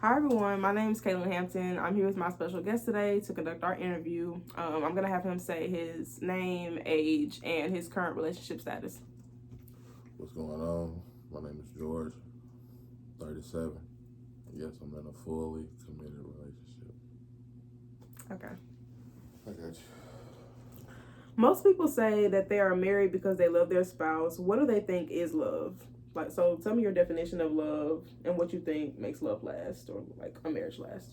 Hi everyone, my name is Kaylin Hampton. I'm here with my special guest today to conduct our interview. I'm going to have him say his name, age, and his current relationship status. What's going on? My name is George, 37. Yes, I'm in a fully committed relationship. Okay. I got you. Most people say that they are married because they love their spouse. What do they think is love? So tell me your definition of love and what you think makes love last or like a marriage last.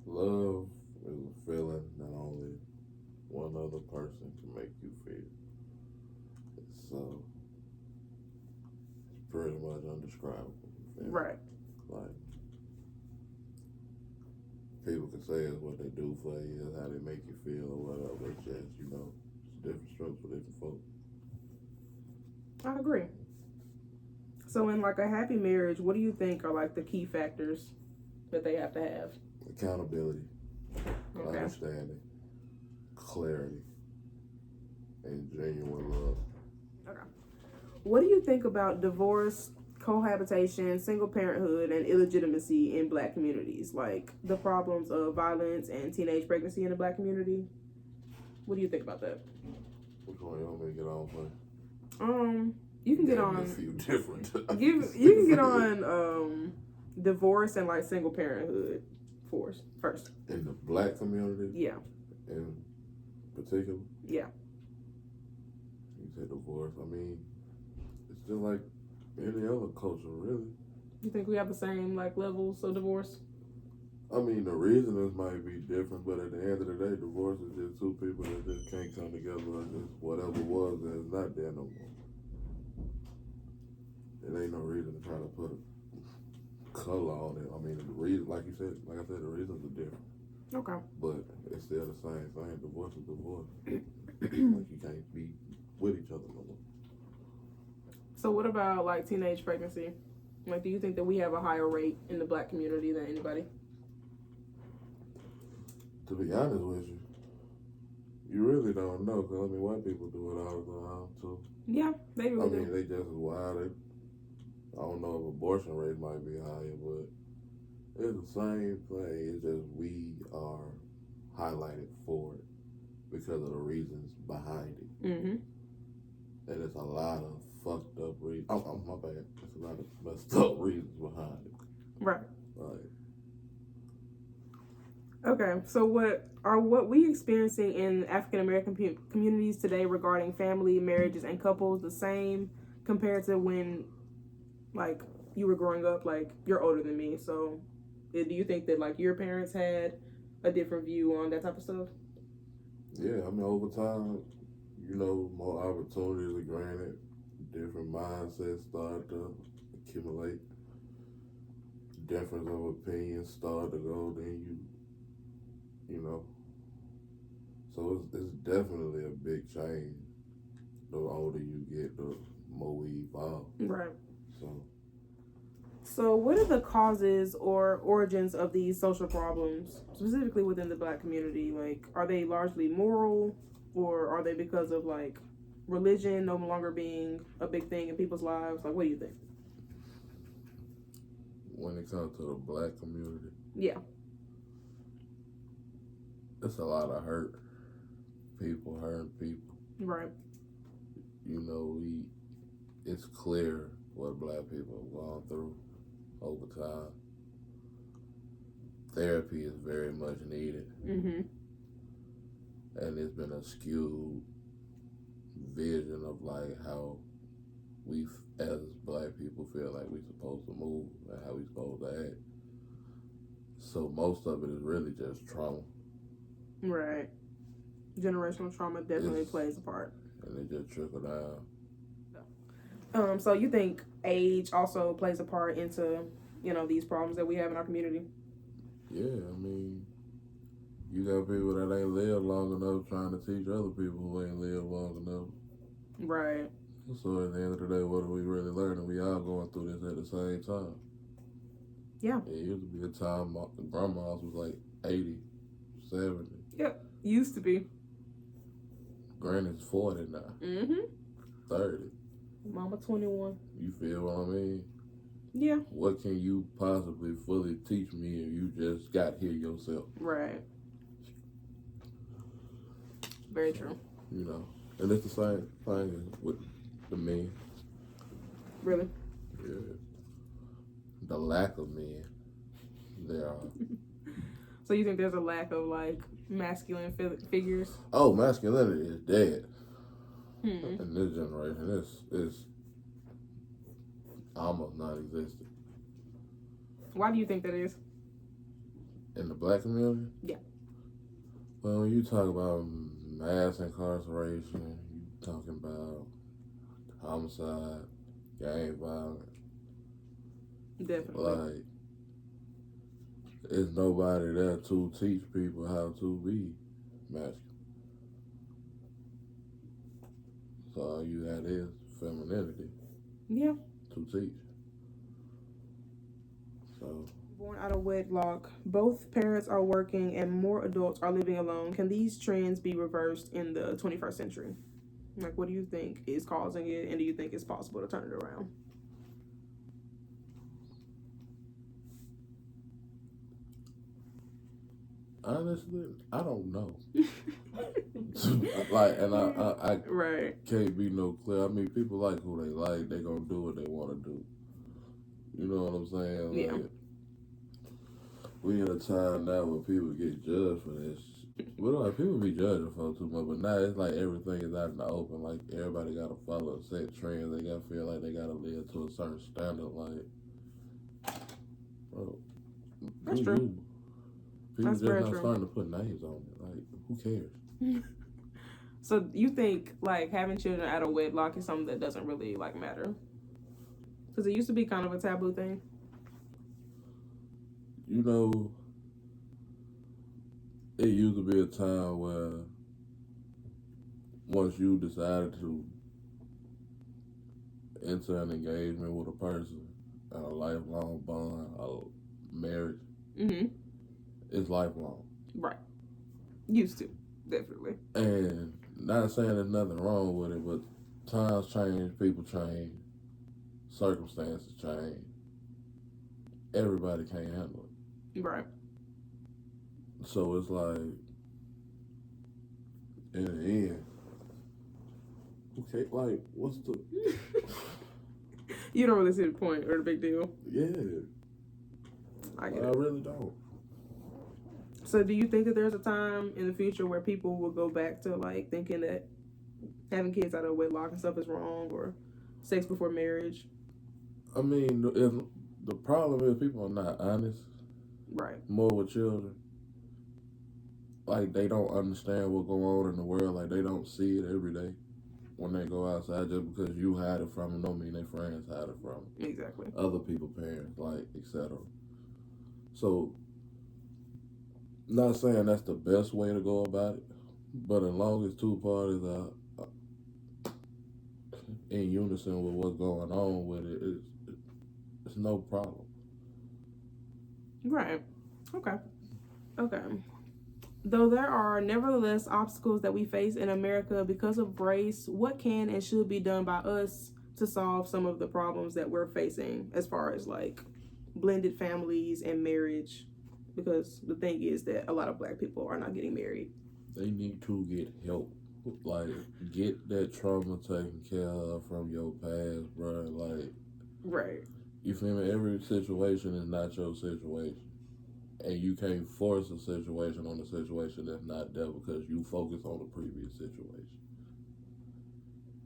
Love is a feeling that only one other person can make you feel. So it's pretty much undescribable. Right. Like, people can say it's what they do for you, it's how they make you feel or whatever. It's just, it's different strokes for different folks. I agree. So in like a happy marriage, what do you think are like the key factors that they have to have? Accountability, Okay. understanding, clarity, and genuine love. Okay. What do you think about divorce, cohabitation, single parenthood, and illegitimacy in Black communities? Like the problems of violence and teenage pregnancy in the Black community. What do you think about that? Which one you want me to get on for? You can get on a few different. you can get on divorce and like single parenthood first. In the Black community? Yeah. In particular? Yeah. You said divorce. I mean, it's just like any other culture, really. You think we have the same like levels of divorce? I mean, the reasons might be different, but at the end of the day, divorce is just two people that just can't come together and just whatever was is not there no more. There ain't no reason to try to put a color on it. I mean, the reason, like I said, the reasons are different. Okay. But it's still the same thing. Divorce is divorce. Like, you can't be with each other no more. So what about like teenage pregnancy? Like, do you think that we have a higher rate in the Black community than anybody? To be honest with you, you really don't know. Because, I mean, white people do it all the time, too. Yeah, they really do. I mean, they just as wild. I don't know if abortion rate might be higher, but it's the same thing. It's just we are highlighted for it because of the reasons behind it. Mm-hmm. And it's a lot of fucked up reasons. Oh, my bad. It's a lot of messed up reasons behind it. Right. Like, okay, so what we experiencing in African American communities today regarding family, marriages, and couples the same compared to when, like, you were growing up? Like, you're older than me, so do you think that like your parents had a different view on that type of stuff? yeah, I mean, over time, more opportunities are granted. Different mindsets start to accumulate. Difference of opinions start to go, then you know. So it's definitely a big change. The older you get, the more we evolve. Right. So what are the causes or origins of these social problems, specifically within the Black community? Like, are they largely moral, or are they because of like religion no longer being a big thing in people's lives? Like, what do you think? when it comes to the Black community, Yeah. it's a lot of hurt. People hurting people. Right. It's clear what Black people have gone through over time. Therapy is very much needed. Mm-hmm. And it's been a skewed vision of like how we as Black people feel like we're supposed to move and how we're supposed to act. So most of it is really just trauma. Right. Generational trauma definitely plays a part. And it just trickle down. So you think age also plays a part into, these problems that we have in our community? Yeah, I mean, you got people that ain't lived long enough trying to teach other people who ain't lived long enough. Right. So at the end of the day, what are we really learning? We all going through this at the same time. Yeah. It used to be a time my grandma's was like 80, 70. Yep. Used to be. Granny's 40 now. Mm-hmm. 30. Mama 21. You feel what I mean? Yeah. What can you possibly fully teach me if you just got here yourself? Right. Very So, true. you know, and it's the same thing with the men. Really? Yeah. The lack of men there are. So you think there's a lack of like masculine figures? Oh, masculinity is dead Hmm. in this generation. It's almost non-existent. Why do you think that is? In the black community? Yeah. Well, when you talk about mass incarceration, you talking about homicide, gang violence. Definitely. Like, there's nobody there to teach people how to be masculine. So all you had is femininity. Yeah. To teach. So. Born out of wedlock, both parents are working and more adults are living alone. Can these trends be reversed in the 21st century? Like, what do you think is causing it, and do you think it's possible to turn it around? Honestly, I don't know. Like, and I right. can't be no clear. I mean, people like who they like. They gonna do what they want to do. You know what I'm saying? Like, Yeah. we in a time now where people get judged for this. But like, people be judging for too much. But now it's like everything is out in the open. Like, everybody gotta follow set trends. They gotta feel like they gotta live to a certain standard. Like, bro, That's do true. you? People That's just very not true. starting to put names on it. Like, who cares? So you think like having children out of wedlock is something that doesn't really like matter? Because it used to be kind of a taboo thing. You know, it used to be a time where once you decided to enter an engagement with a person, a lifelong bond, a marriage, it's lifelong. Right. Used to, definitely. And not saying there's nothing wrong with it, but times change, people change, circumstances change. Everybody can't handle it. Right. So it's like, in the end, okay, like, what's the... You don't really see the point or the big deal. Yeah. I get it. I really don't. So do you think that there's a time in the future where people will go back to like thinking that having kids out of wedlock and stuff is wrong, or sex before marriage? I mean, the problem is people are not honest. Right. More with children. Like, they don't understand what's going on in the world. Like, they don't see it every day when they go outside. Just because you hide it from them don't mean their friends hide it from them. Exactly. Other people, parents, like, etc. So, not saying that's the best way to go about it, but as long as two parties are in unison with what's going on with it, it's no problem. Right. Okay. Though there are nevertheless obstacles that we face in America because of race, what can and should be done by us to solve some of the problems that we're facing as far as like blended families and marriage? Because the thing is that a lot of black people are not getting married. They need to get help. Like, get that trauma taken care of from your past, bro. Like, right. You feel me? Every situation is not your situation. And you can't force a situation on a situation that's not there because you focus on the previous situation.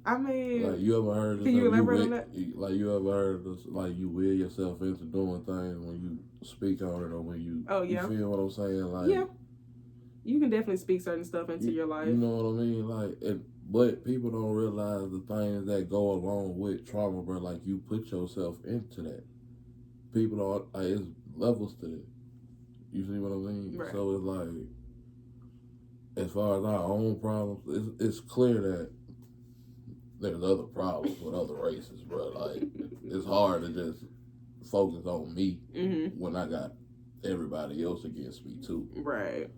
I mean, like, you ever heard? Can you elaborate on that? Like, you ever heard this? Like, you will yourself into doing things when you speak on it, or when you. Oh yeah. You feel what I'm saying? Like, yeah. You can definitely speak certain stuff into your life. You know what I mean? Like, but people don't realize the things that go along with trauma, bro. Like, you put yourself into that. People don't. Like, it's levels to this. You see what I mean? Right. So it's like, as far as our own problems, it's clear that there's other problems with other races, bro. Like, it's hard to just focus on me when I got everybody else against me too. Right.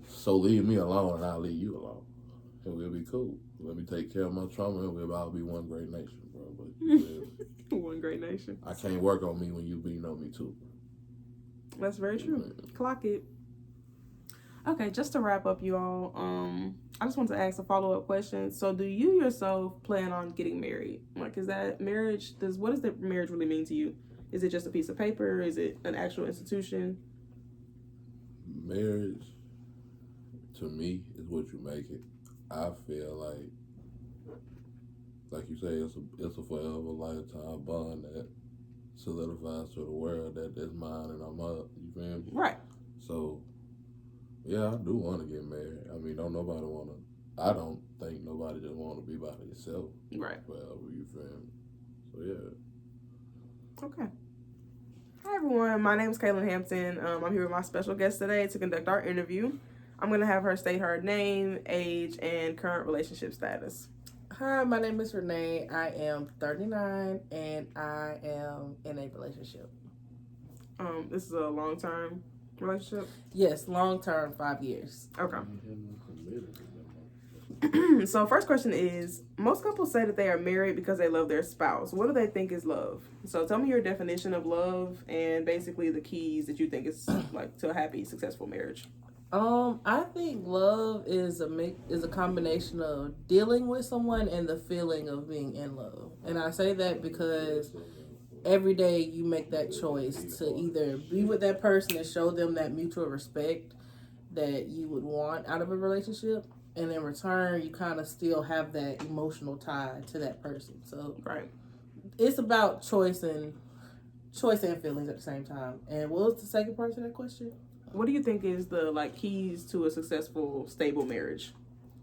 So leave me alone and I'll leave you alone. And we'll be cool. Let me take care of my trauma and we'll all be one great nation, bro. But One great nation. I can't work on me when you beating on me too. That's very true. Clock it. Okay, just to wrap up, you all, I just want to ask a follow-up question. So, do you yourself plan on getting married? Like, is that marriage? What does that marriage really mean to you? Is it just a piece of paper? Is it an actual institution? Marriage, to me, is what you make it. I feel like you say, it's a forever lifetime bond that solidifies to the world that that's mine and I'm up. You feel me? Right. So, yeah, I do want to get married. I mean, I don't think nobody just want to be by themselves. Right. Forever, you feel me? So, yeah. Okay. Hi, everyone. My name is Kaylin Hampton. I'm here with my special guest today to conduct our interview. I'm going to have her state her name, age, and current relationship status. Hi, my name is Renee. I am 39 and I am in a relationship. This is a long-term relationship? Yes, long-term, 5 years. Okay. So first question is, most couples say that they are married because they love their spouse. What do they think is love? So tell me your definition of love and basically the keys that you think is like to a happy, successful marriage. I think love is a combination of dealing with someone and the feeling of being in love. And I say that because every day you make that choice to either be with that person and show them that mutual respect that you would want out of a relationship, and in return you kind of still have that emotional tie to that person. So right, it's about choice and feelings at the same time. And what was the second part of that question? What do you think is the keys to a successful, stable marriage?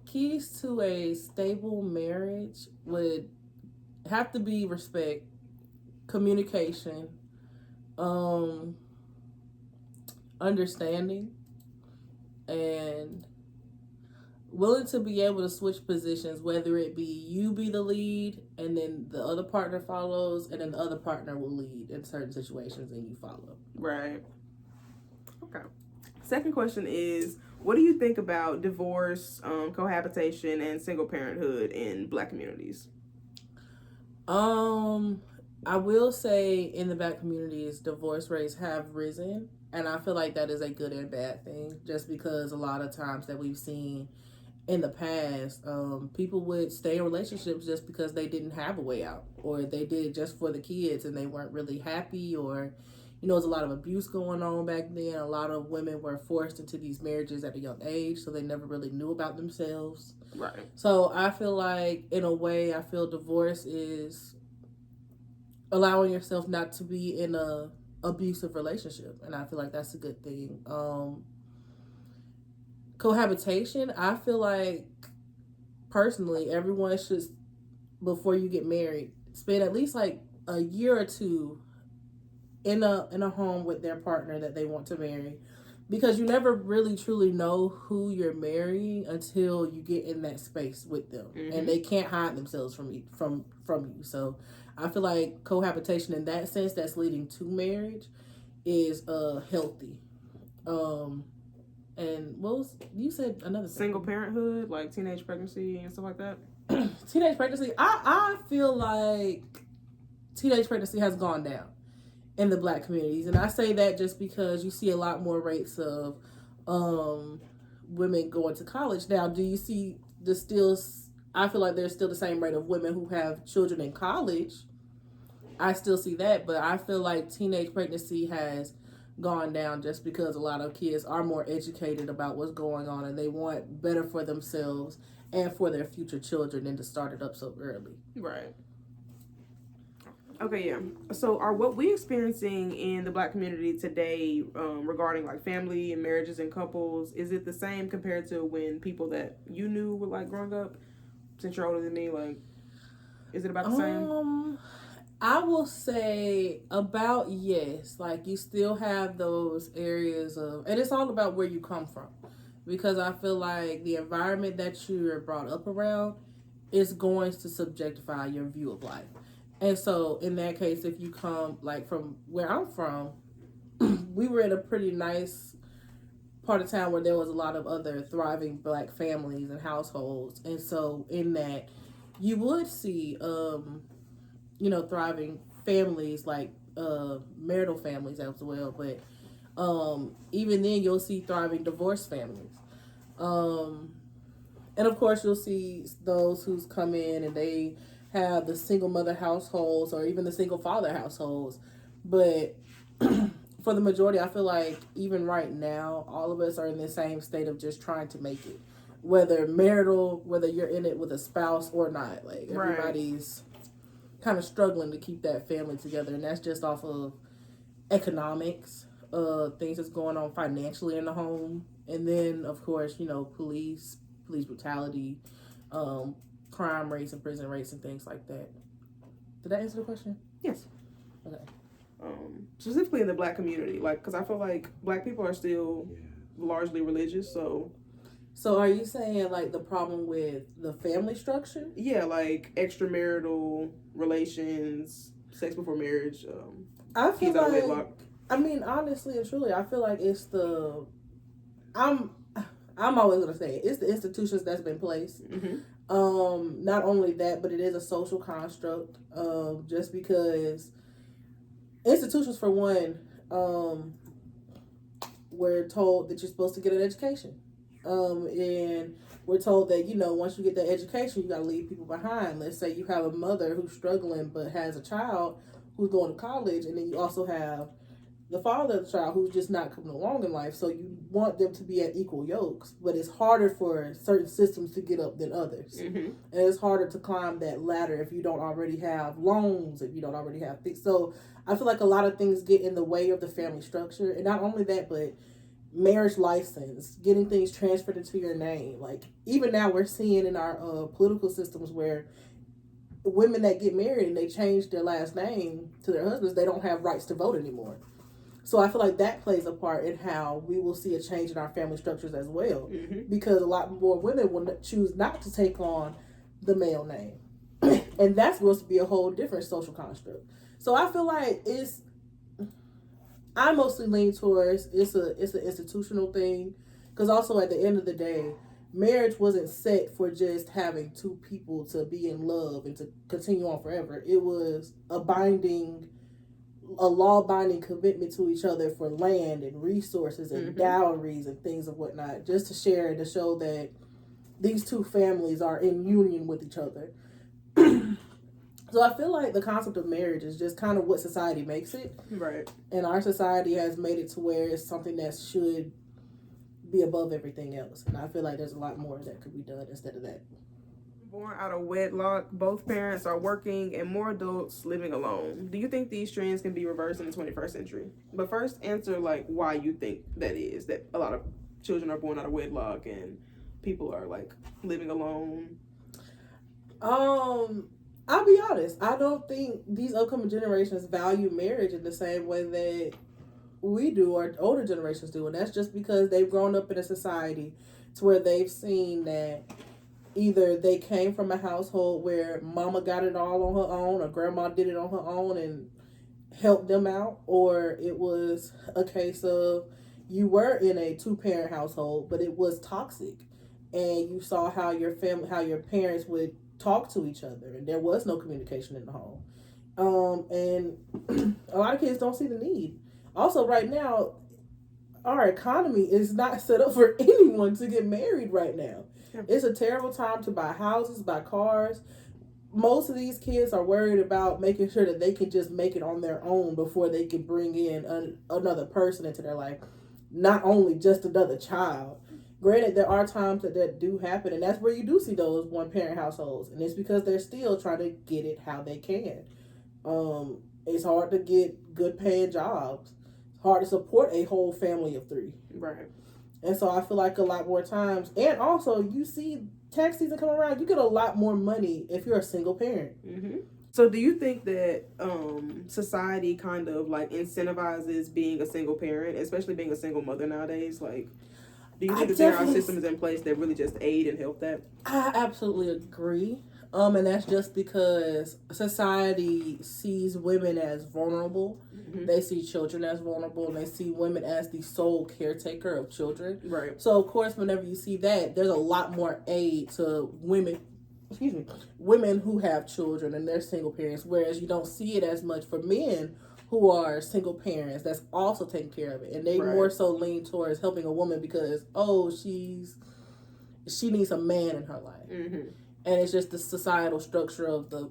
Keys to a stable marriage would have to be respect, communication, understanding, and willing to be able to switch positions, whether it be you be the lead and then the other partner follows, and then the other partner will lead in certain situations and you follow. Right. Okay. Second question is, what do you think about divorce, cohabitation, and single parenthood in Black communities? I will say in the Black communities, divorce rates have risen, and I feel like that is a good and bad thing, just because a lot of times that we've seen in the past, people would stay in relationships just because they didn't have a way out, or they did it just for the kids and they weren't really happy, or there's a lot of abuse going on back then. A lot of women were forced into these marriages at a young age, so they never really knew about themselves. Right. So I feel like, in a way, divorce is allowing yourself not to be in a abusive relationship, and I feel like that's a good thing. Cohabitation, I feel like, personally, everyone should, before you get married, spend at least like a year or two in a home with their partner that they want to marry, because you never really truly know who you're marrying until you get in that space with them. Mm-hmm. And they can't hide themselves from you. So I feel like cohabitation, in that sense, that's leading to marriage, is healthy. And what was you said another thing? Single parenthood, like teenage pregnancy and stuff like that. Teenage pregnancy, I feel like teenage pregnancy has gone down in the Black communities, and I say that just because you see a lot more rates of women going to college. Now, do you see I feel like there's still the same rate of women who have children in college. I still see that, but I feel like teenage pregnancy has gone down just because a lot of kids are more educated about what's going on, and they want better for themselves and for their future children than to start it up so early. Right. Okay, yeah. So are what we experiencing in the Black community today regarding like family and marriages and couples, is it the same compared to when people that you knew were like growing up? Since you're older than me, like, is it about the same? I will say about yes. Like, you still have those areas of, and it's all about where you come from, because I feel like the environment that you're brought up around is going to subjectify your view of life. And so in that case, if you come like from where I'm from, we were in a pretty nice part of town where there was a lot of other thriving Black families and households. And so in that, you would see, thriving families, like marital families as well, but even then you'll see thriving divorced families. And of course you'll see those who's come in and they have the single mother households or even the single father households. But for the majority, I feel like even right now, all of us are in the same state of just trying to make it. Whether marital, whether you're in it with a spouse or not. Like, everybody's kind of struggling to keep that family together. And that's just off of economics, things that's going on financially in the home. And then, of course, police brutality, crime rates and prison rates and things like that. Did that answer the question? Yes. Okay. Specifically in the Black community, because I feel like Black people are still largely religious, so are you saying the problem with the family structure? Yeah, extramarital relations, sex before marriage, I feel kids out of wedlock. I mean, honestly and truly, I feel like it's I'm always gonna say it's the institutions that's been placed. Mm-hmm. Not only that, but it is a social construct. Just because institutions, for one, we're told that you're supposed to get an education. And we're told that, once you get that education, you got to leave people behind. Let's say you have a mother who's struggling but has a child who's going to college, and then you also have the father of the child who's just not coming along in life. So you want them to be at equal yokes, but it's harder for certain systems to get up than others. Mm-hmm. And it's harder to climb that ladder if you don't already have loans, if you don't already have things. So I feel like a lot of things get in the way of the family structure. And not only that, but marriage license, getting things transferred into your name. Even now we're seeing in our political systems where women that get married and they change their last name to their husbands, they don't have rights to vote anymore. So I feel like that plays a part in how we will see a change in our family structures as well. Mm-hmm. Because a lot more women will choose not to take on the male name. And that's supposed to be a whole different social construct. So I feel like I mostly lean towards it's an institutional thing, because also at the end of the day, marriage wasn't set for just having two people to be in love and to continue on forever. It was a law-binding commitment to each other for land and resources and mm-hmm. dowries and things of whatnot, just to share and to show that these two families are in union with each other. So I feel like the concept of marriage is just kind of what society makes it. Right. And our society has made it to where it's something that should be above everything else. And I feel like there's a lot more that could be done instead of that. Born out of wedlock, both parents are working and more adults living alone. Do you think these trends can be reversed in the 21st century? But first, answer why you think that is, that a lot of children are born out of wedlock and people are living alone. I'll be honest. I don't think these upcoming generations value marriage in the same way that we do or older generations do. And that's just because they've grown up in a society to where they've seen that either they came from a household where mama got it all on her own or grandma did it on her own and helped them out, or it was a case of you were in a two-parent household, but it was toxic. And you saw how your parents would talk to each other, and there was no communication in the home. And a lot of kids don't see the need. Also, right now, our economy is not set up for anyone to get married right now. Yeah. It's a terrible time to buy houses, buy cars. Most of these kids are worried about making sure that they can just make it on their own before they can bring in another person into their life, not only just another child. Granted, there are times that do happen, and that's where you do see those one-parent households, and it's because they're still trying to get it how they can. It's hard to get good-paying jobs. It's hard to support a whole family of three. Right. And so I feel like a lot more times, and also you see tax season come around, you get a lot more money if you're a single parent. Mm-hmm. So do you think that society kind of incentivizes being a single parent, especially being a single mother nowadays? Do you think that there are systems in place that really just aid and help that? I absolutely agree. And that's just because society sees women as vulnerable. Mm-hmm. They see children as vulnerable, and they see women as the sole caretaker of children. Right. So, of course, whenever you see that, there's a lot more aid to women women who have children and they're single parents, whereas you don't see it as much for men who are single parents that's also taking care of it, and they more so lean towards helping a woman because she needs a man in her life, and it's just the societal structure of the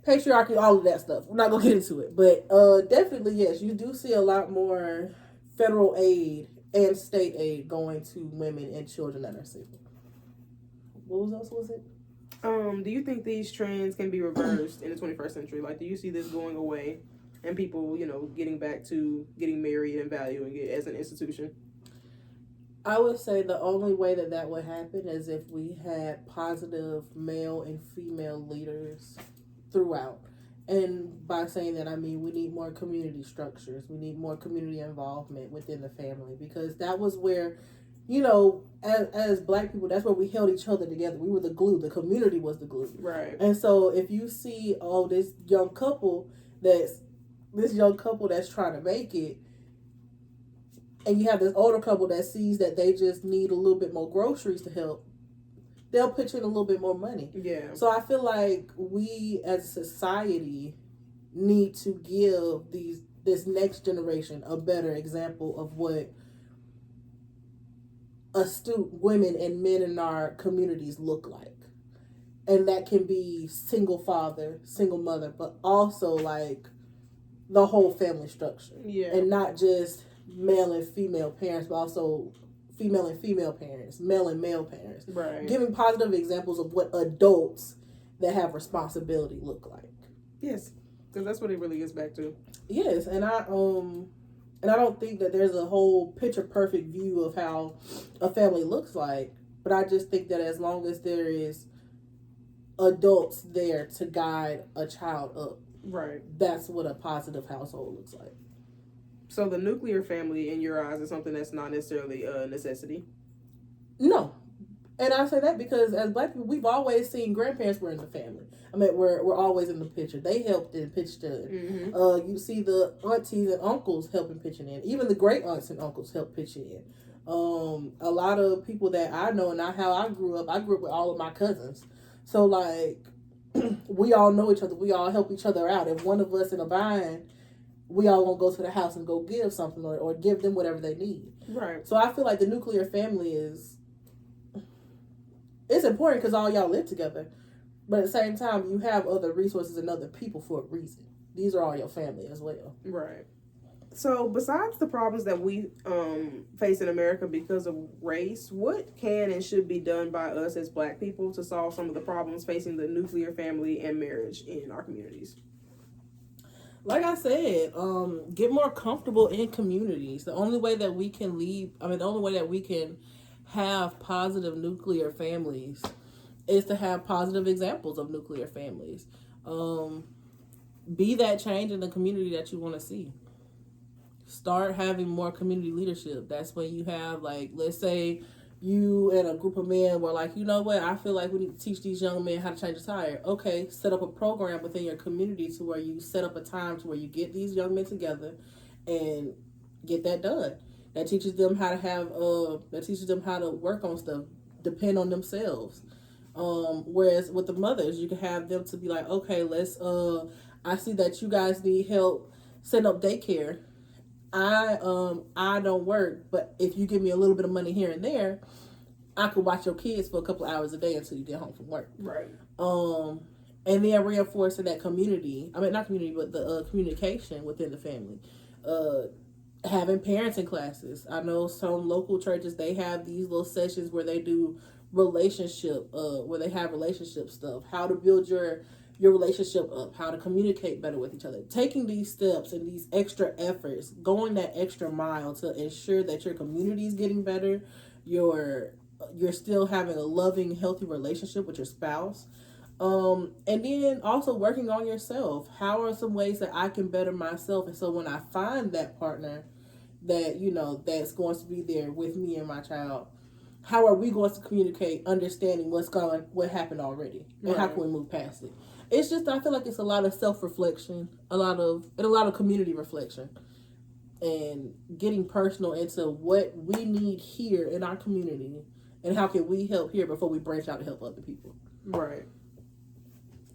patriarchy, all of that stuff. We're not gonna get into it, but definitely yes, you do see a lot more federal aid and state aid going to women and children that are single. What else was it? Do you think these trends can be reversed in the 21st century? Like, do you see this going away and people, getting back to getting married and valuing it as an institution? I would say the only way that would happen is if we had positive male and female leaders throughout. And by saying that, I mean we need more community structures. We need more community involvement within the family, because that was where, as Black people, that's where we held each other together. We were the glue. The community was the glue. Right. And so if you see, this young couple that's trying to make it, and you have this older couple that sees that they just need a little bit more groceries to help, they'll pitch in a little bit more money. Yeah. So I feel like we as a society need to give this next generation a better example of what astute women and men in our communities look like. And that can be single father, single mother, but also like the whole family structure. Yeah. And not just male and female parents, but also female and female parents, male and male parents. Right. Giving positive examples of what adults that have responsibility look like. Yes, because that's what it really gets back to. Yes, and I don't think that there's a whole picture perfect view of how a family looks like, but I just think that as long as there is adults there to guide a child up, right, that's what a positive household looks like. So the nuclear family, in your eyes, is something that's not necessarily a necessity? No. And I say that because as Black people, we've always seen grandparents were in the family. I mean, we're always in the picture. They helped in pitched in. Mm-hmm. You see the aunties and uncles helping pitching in. Even the great aunts and uncles help pitch in. A lot of people that I know, and how I grew up with all of my cousins. So, like, we all know each other. We all help each other out. If one of us in a bind, we all gonna go to the house and go give something or give them whatever they need. Right. So I feel like the nuclear family it's important because all y'all live together. But at the same time, you have other resources and other people for a reason. These are all your family as well. Right. So besides the problems that we face in America because of race, what can and should be done by us as Black people to solve some of the problems facing the nuclear family and marriage in our communities? Like I said, get more comfortable in communities. The only way that we can have positive nuclear families is to have positive examples of nuclear families. Be that change in the community that you want to see. Start having more community leadership. That's when you have, like, let's say you and a group of men were like, you know what, I feel like we need to teach these young men how to change a tire. Okay, set up a program within your community to where you set up a time to where you get these young men together and get that done. That teaches them how to work on stuff, depend on themselves. Whereas with the mothers, you can have them to be like, okay, I see that you guys need help setting up daycare. I don't work, but if you give me a little bit of money here and there, I could watch your kids for a couple of hours a day until you get home from work. Right. And then reinforcing that community. I mean, not community, but the communication within the family. Having parenting classes. I know some local churches, they have these little sessions where they do where they have relationship stuff. How to build your relationship up, how to communicate better with each other. Taking these steps and these extra efforts, going that extra mile to ensure that your community is getting better, you're still having a loving, healthy relationship with your spouse. And then also working on yourself. How are some ways that I can better myself? And so when I find that partner that, that's going to be there with me and my child, how are we going to communicate, understanding what happened already, and right. How can we move past it? It's just, I feel like it's a lot of self-reflection, a lot of community reflection, and getting personal into what we need here in our community, and how can we help here before we branch out to help other people. Right.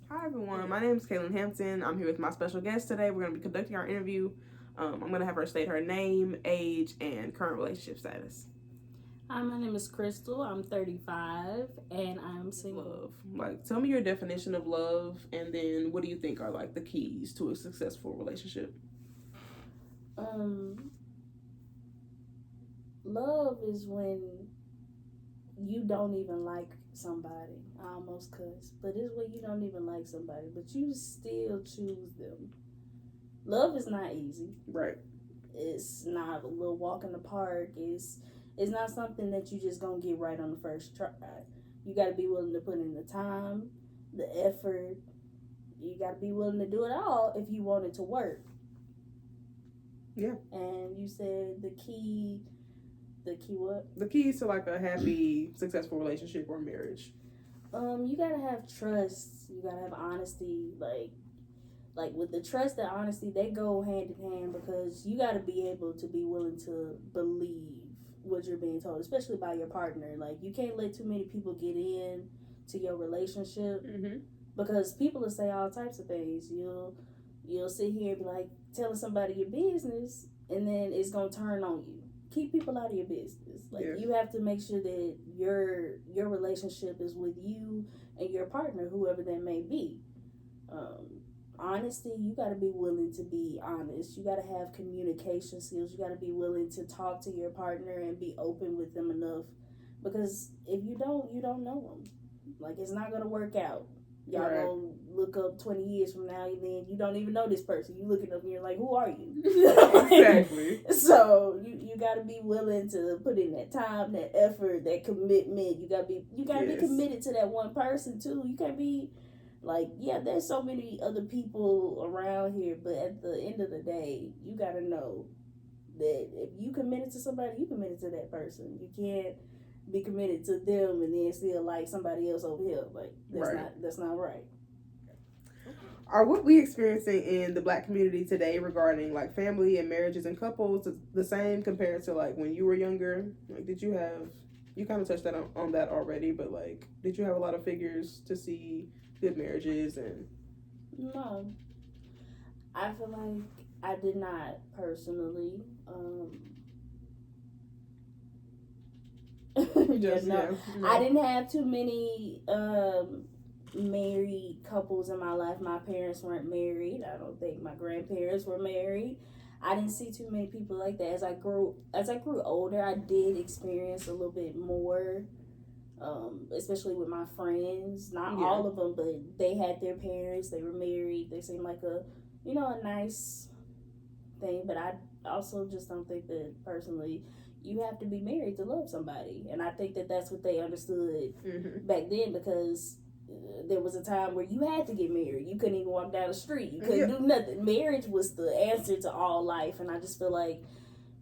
Hi everyone, my name is Kaylin Hampton. I'm here with my special guest today. We're going to be conducting our interview. I'm going to have her state her name, age, and current relationship status. Hi, my name is Crystal. I'm 35 and I'm single. Love. Like, tell me your definition of love, and then what do you think are like the keys to a successful relationship? Love is when you don't even like somebody. I almost cuss, but it's when you don't even like somebody, but you still choose them. Love is not easy. Right. It's not a little walk in the park. It's not something that you just gonna get right on the first try. You got to be willing to put in the time, the effort. You got to be willing to do it all if you want it to work. Yeah. And you said the key what? The keys to like a happy, successful relationship or marriage. You gotta have trust. You gotta have honesty. Like with the trust and honesty, they go hand in hand, because you gotta be able to be willing to believe what you're being told, especially by your partner. Like, you can't let too many people get in to your relationship, because people will say all types of things. You'll sit here and be like telling somebody your business, and then it's gonna turn on you. Keep people out of your business. Like, you have to make sure that your relationship is with you and your partner, whoever that may be. Honesty, you got to be willing to be honest. You got to have communication skills. You got to be willing to talk to your partner and be open with them enough, because if you don't, you don't know them. Like, it's not gonna work out. Y'all gonna look up 20 years from now, and then you don't even know this person. You looking up and you're like, who are you? Exactly. So you got to be willing to put in that time, that effort, that commitment. You gotta be committed to that one person too. You can't be like, yeah, there's so many other people around here, but at the end of the day, you gotta know that if you committed to somebody, you committed to that person. You can't be committed to them and then still like somebody else over here. Like, that's not right. Are what we experiencing in the Black community today regarding like family and marriages and couples the same compared to like when you were younger? Like, you kind of touched on that already, but like, did you have a lot of figures to see good marriages? And no, I feel like I did not personally. I didn't have too many married couples in my life. My parents weren't married. I don't think my grandparents were married. I didn't see too many people like that. As I grew older, I did experience a little bit more, especially with my friends. Not all of them, but they had their parents. They were married. They seemed like a nice thing. But I also just don't think that personally you have to be married to love somebody. And I think that that's what they understood back then, because there was a time where you had to get married. You couldn't even walk down the street. You couldn't do nothing. Marriage was the answer to all life. And I just feel like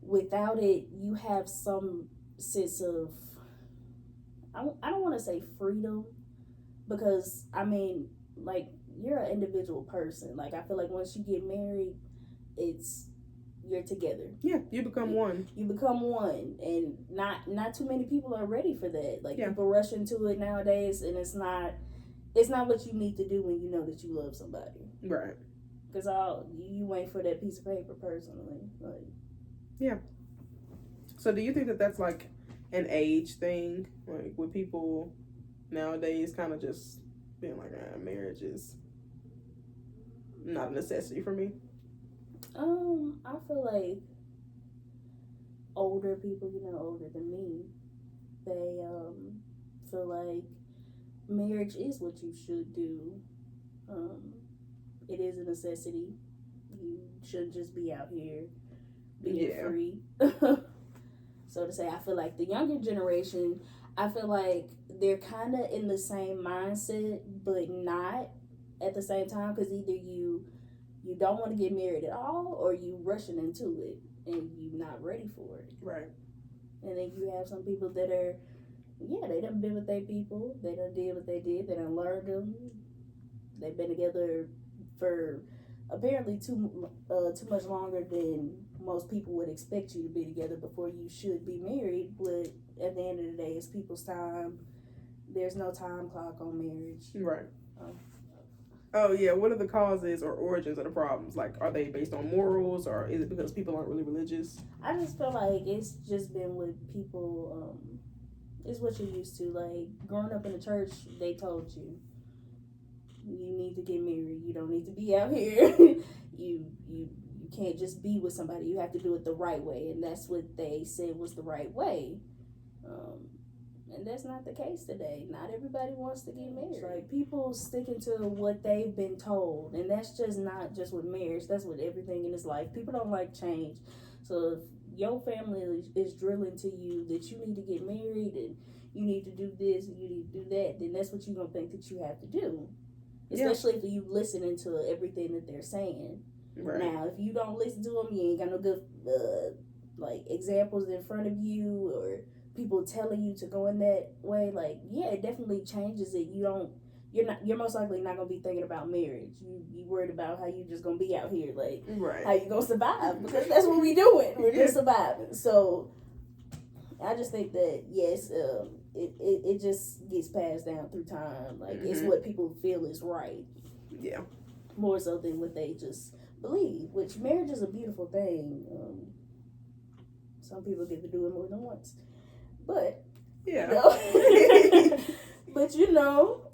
without it, you have some sense of, I don't want to say freedom, because, I mean, like, you're an individual person. Like, I feel like once you get married, you're together. Yeah, you become one. You become one, and not too many people are ready for that. Like, people rush into it nowadays, and it's not what you need to do when you know that you love somebody. Right. Because you wait for that piece of paper personally. Like, yeah. So do you think that that's like an age thing? Like, with people nowadays kind of just being like, marriage is not a necessity for me? I feel like older people, older than me, they feel like marriage is what you should do. It is a necessity. You shouldn't just be out here being free. So to say, I feel like the younger generation, I feel like they're kind of in the same mindset, but not at the same time, because either you don't want to get married at all, or you rushing into it and you're not ready for it. Right. And then you have some people that are, they done been with their people. They done did what they did. They done learned them. They've been together for apparently too much longer than most people would expect you to be together before you should be married. But at the end of the day, it's people's time. there's no time clock on marriage. Right. Oh. Oh yeah, what are the causes or origins of the problems? Like, are they based on morals, or is it because people aren't really religious? I just feel like it's just been with people. It's what you're used to. Like growing up in the church, they told you you need to get married. You don't need to be out here. You can't just be with somebody. You have to do it the right way, and that's what they said was the right way. And that's not the case today. Not everybody wants to get married. Like people sticking to what they've been told, and that's just not just with marriage. That's with everything in this life. People don't like change. So if your family is drilling to you that you need to get married and you need to do this and you need to do that, then that's what you're gonna think that you have to do. Especially if you listening to everything that they're saying. Right. Now, if you don't listen to them, you ain't got no good like examples in front of you or people telling you to go in that way. Like, yeah, it definitely changes it. You're most likely not gonna be thinking about marriage. You worried about how you just gonna be out here, like Right. how you gonna survive, because that's what we doing. We're just surviving. So I just think that yes, it just gets passed down through time. Like it's what people feel is right. Yeah. More so than what they just believe. Which marriage is a beautiful thing. Some people get to do it more than once, but Yeah. But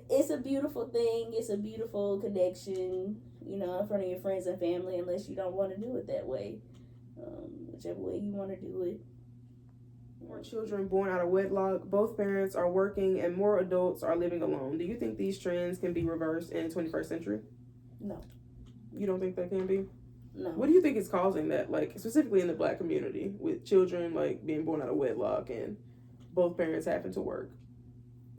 it's a beautiful thing. It's a beautiful connection. In front of your friends and family, unless you don't want to do it that way. Whichever way you want to do it. More children born out of wedlock, both parents are working, and more adults are living alone. Do you think these trends can be reversed in the 21st century? No. You don't think that can be? No. What do you think is causing that, like, specifically in the Black community, with children, like, being born out of wedlock and both parents having to work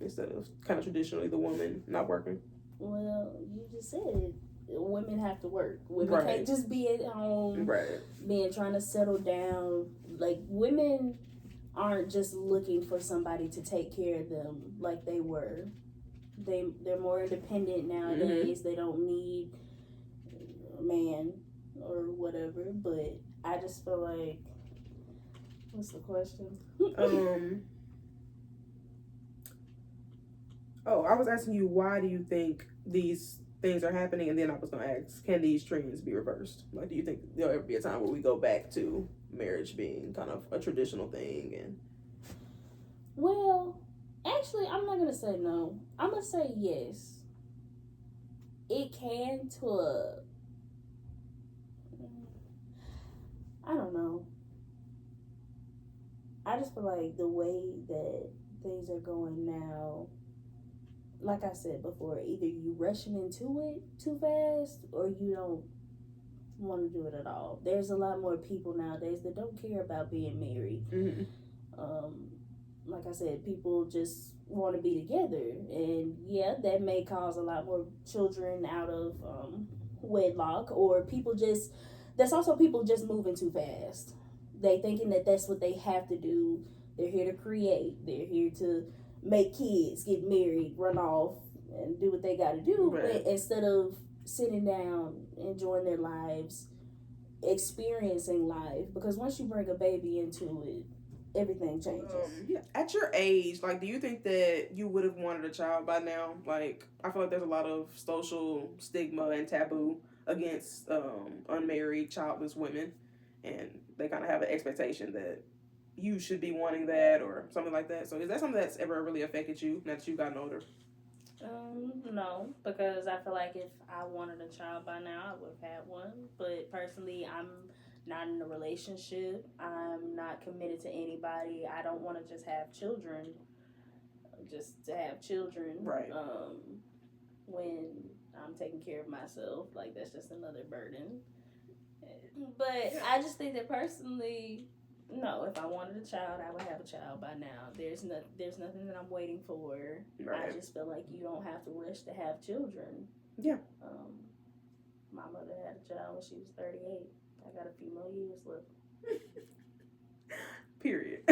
instead of kind of traditionally the woman not working? Well, you just said it. Women have to work. Women can't just be at home, trying to settle down. Like, women aren't just looking for somebody to take care of them like they were. They're more independent nowadays. They don't need a man or whatever. But I just feel like, what's the question? I was asking you, why do you think these things are happening, and then I was going to ask, can these trends be reversed? Like, do you think there'll ever be a time where we go back to marriage being kind of a traditional thing? And well, actually, I'm not gonna say no. I'm gonna say yes. It can I don't know. I just feel like the way that things are going now, like I said before, either you rushing into it too fast or you don't want to do it at all. There's a lot more people nowadays that don't care about being married. Like I said, people just want to be together, and yeah, that may cause a lot more children out of wedlock, or that's also people just moving too fast. They thinking that that's what they have to do. They're here to create. They're here to make kids, get married, run off, and do what they got to do. Right. But instead of sitting down, enjoying their lives, experiencing life, because once you bring a baby into it, everything changes. At your age, like, do you think that you would have wanted a child by now? Like, I feel like there's a lot of social stigma and taboo against unmarried, childless women, and they kind of have an expectation that you should be wanting that or something like that. So is that something that's ever really affected you now that you've gotten older? No, because I feel like if I wanted a child by now, I would have had one. But personally, I'm not in a relationship. I'm not committed to anybody. I don't want to just have children, just to have children. Right. When I'm taking care of myself, like that's just another burden. But I just think that personally, no, if I wanted a child, I would have a child by now. There's nothing that I'm waiting for. Right. I just feel like you don't have to rush to have children. Yeah. My mother had a child when she was 38. I got a few more years left. Period.